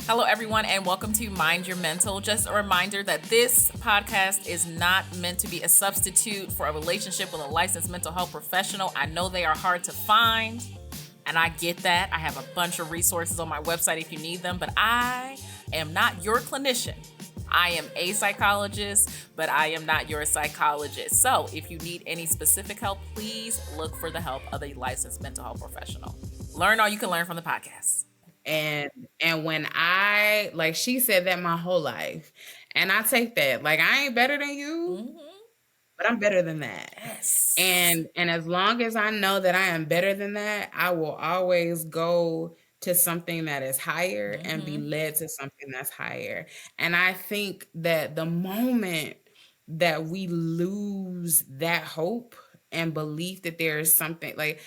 Hello, everyone, and welcome to Mind Your Mental. Just a reminder that this podcast is not meant to be a substitute for a relationship with a licensed mental health professional. I know they are hard to find, and I get that. I have a bunch of resources on my website if you need them, but I am not your clinician. I am a psychologist, but I am not your psychologist. So if you need any specific help, please look for the help of a licensed mental health professional. Learn all you can learn from the podcast. And when I, like, she said that my whole life, and I take that, like, I ain't better than you, but I'm better than that. Yes. And as long as I know that I am better than that, I will always go to something that is higher and be led to something that's higher. And I think that the moment that we lose that hope and belief that there is something, like,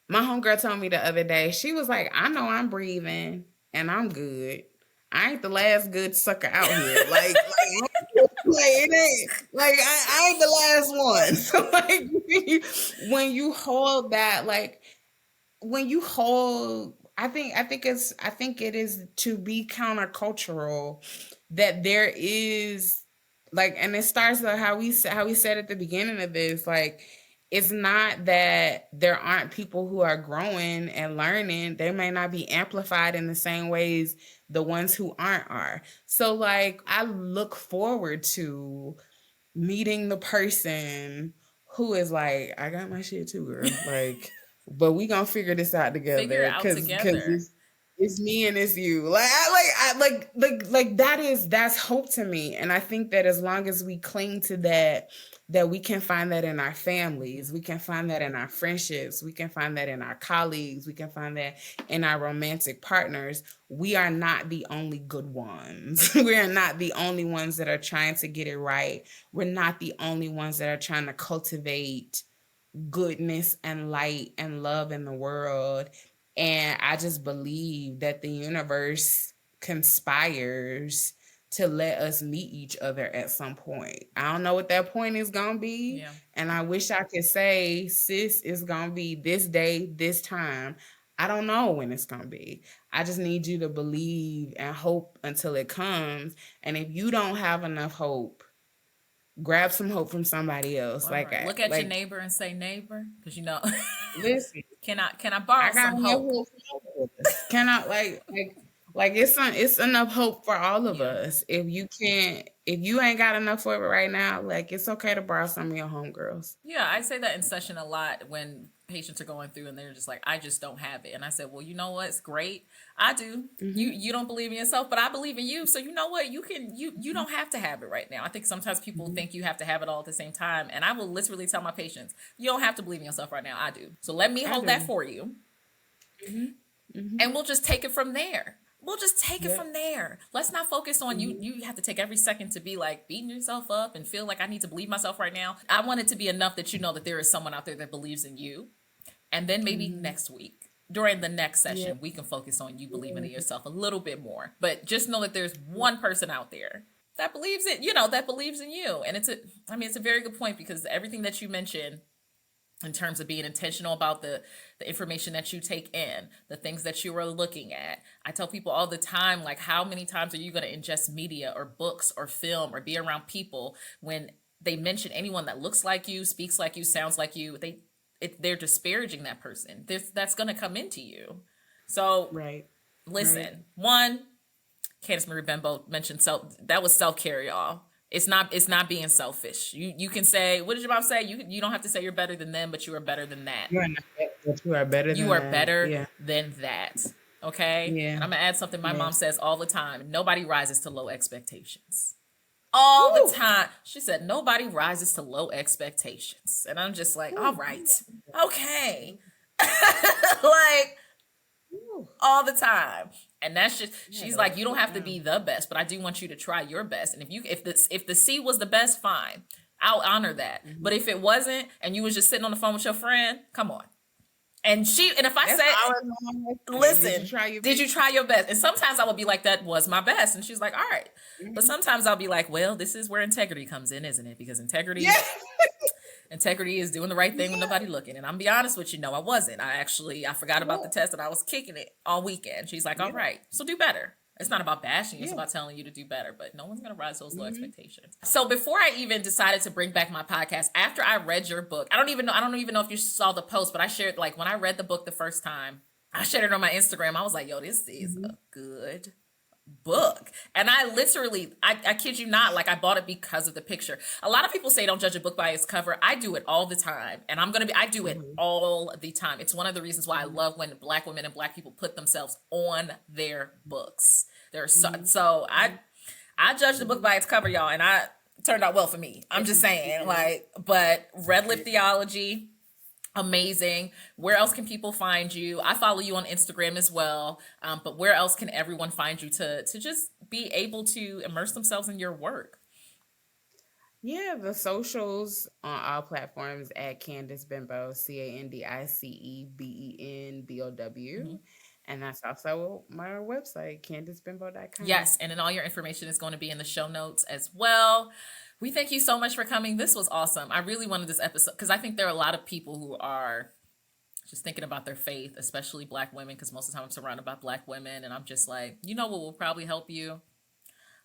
my homegirl told me the other day, she was like, I know I'm breathing and I'm good. I ain't the last good sucker out here. Like it ain't like I ain't the last one. So like when you hold that, like when you hold, I think it is to be countercultural that there is, like, and it starts with how we said at the beginning of this, like, it's not that there aren't people who are growing and learning. They may not be amplified in the same ways the ones who aren't are. So like I look forward to meeting the person who is like, I got my shit too, girl. Like, but we gonna figure this out together. Figure it out together. It's me and it's you. Like that's hope to me. And I think that as long as we cling to that we can find that in our families, we can find that in our friendships, we can find that in our colleagues, we can find that in our romantic partners. We are not the only good ones. We are not the only ones that are trying to get it right. We're not the only ones that are trying to cultivate goodness and light and love in the world. And I just believe that the universe conspires to let us meet each other at some point. I don't know what that point is going to be. Yeah. And I wish I could say, sis, it's going to be this day, this time. I don't know when it's going to be. I just need you to believe and hope until it comes. And if you don't have enough hope, grab some hope from somebody else. All right. Look at your neighbor and say, neighbor, because you know. Listen, can I borrow some hope? Can I like it's enough hope for all of us. If you ain't got enough for it right now, like, it's okay to borrow some of your homegirls. Yeah, I say that in session a lot when patients are going through and they're just like, I just don't have it. And I said, well, you know what? It's great. I do. You don't believe in yourself, but I believe in you. So you know what? You don't have to have it right now. I think sometimes people think you have to have it all at the same time. And I will literally tell my patients, you don't have to believe in yourself right now. I do. So let me hold that for you. And we'll just take it from there. We'll just take it from there. Let's not focus on you. You have to take every second to be like beating yourself up and feel like I need to believe myself right now. I want it to be enough that you know that there is someone out there that believes in you. And then maybe next week, during the next session, we can focus on you believing in yourself a little bit more. But just know that there's one person out there that believes it, that believes in you. And it's a very good point, because everything that you mentioned in terms of being intentional about the information that you take in, the things that you are looking at. I tell people all the time, like, how many times are you going to ingest media or books or film or be around people when they mention anyone that looks like you, speaks like you, sounds like you, they're disparaging that person. That's going to come into you. So listen, one, Candace Marie Bembo mentioned that was self-care, y'all. It's not being selfish. You can say, what did your mom say? You don't have to say you're better than them, but you are better than that. You are better than that. Okay? Yeah. And I'm going to add something my mom says all the time. Nobody rises to low expectations. All the time. She said, nobody rises to low expectations. And I'm just like, all right. Okay. Like, all the time. And that's just, she's like, you don't have to be the best, but I do want you to try your best. And if the C was the best, fine, I'll honor that. But if it wasn't, and you was just sitting on the phone with your friend, come on. And if I say, listen, did you try your best? And sometimes I would be like, that was my best. And she's like, all right. But sometimes I'll be like, well, this is where integrity comes in, isn't it? Because integrity is doing the right thing with nobody looking. And I'm be honest with you, no, I wasn't. I forgot about the test and I was kicking it all weekend. She's like, all right, so do better. It's not about bashing you. It's Yeah. about telling you to do better, but no one's going to rise those low Mm-hmm. expectations. So before I even decided to bring back my podcast, after I read your book, I don't even know if you saw the post, but I shared, like, when I read the book the first time, I shared it on my Instagram. I was like, yo, this is Mm-hmm. a good book. And I literally, I kid you not, like, I bought it because of the picture. A lot of people say don't judge a book by its cover. I do it all the time. And I do it Mm-hmm. all the time. It's one of the reasons why I love when Black women and Black people put themselves on their books. So I judged the book by its cover, y'all, and I turned out well for me. I'm just saying, like, but Red Lip Theology, amazing. Where else can people find you? I follow you on Instagram as well. But where else can everyone find you to just be able to immerse themselves in your work? Yeah, the socials on all platforms at Candice Bimbo, CandiceBenbow. And that's also my website, CandiceBimbo.com. Yes, and then all your information is going to be in the show notes as well. We thank you so much for coming. This was awesome. I really wanted this episode because I think there are a lot of people who are just thinking about their faith, especially Black women, because most of the time I'm surrounded by Black women, and I'm just like, you know what will probably help you?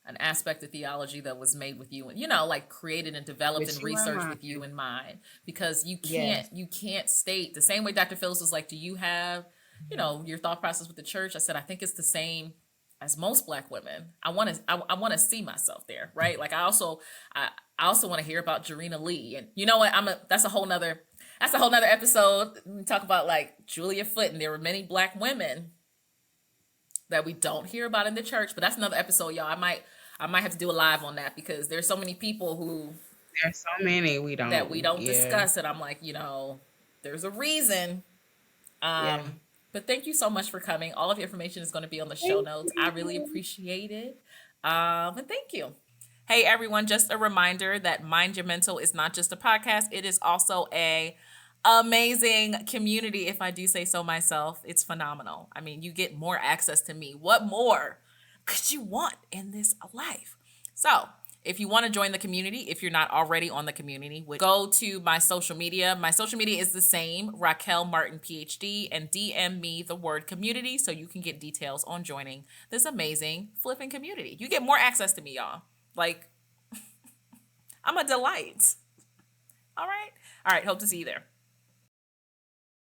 An aspect of theology that was made with you, and like created and developed With and you in researched mind. with you in mind, because Yes. you can't state the same way Dr. Phillips was like, do you have your thought process with the church? I said, I think it's the same as most Black women. I want to see myself there, right? Like I also want to hear about Jarena Lee, and you know what, that's a whole nother episode. We talk about like Julia Foote, and there were many Black women that we don't hear about in the church, but that's another episode, y'all. I might have to do a live on that because there's so many people who There's so many we that we don't yeah. discuss, and I'm like, there's a reason. Yeah. But thank you so much for coming. All of your information is going to be on the show notes. I really appreciate it. But thank you. Hey everyone, just a reminder that Mind Your Mental is not just a podcast. It is also a amazing community, if I do say so myself. It's phenomenal. I mean, you get more access to me. What more could you want in this life? So if you want to join the community, if you're not already on the community, go to my social media. My social media is the same, Raquel Martin, PhD, and DM me the word community so you can get details on joining this amazing flipping community. You get more access to me, y'all. Like, I'm a delight. All right. Hope to see you there.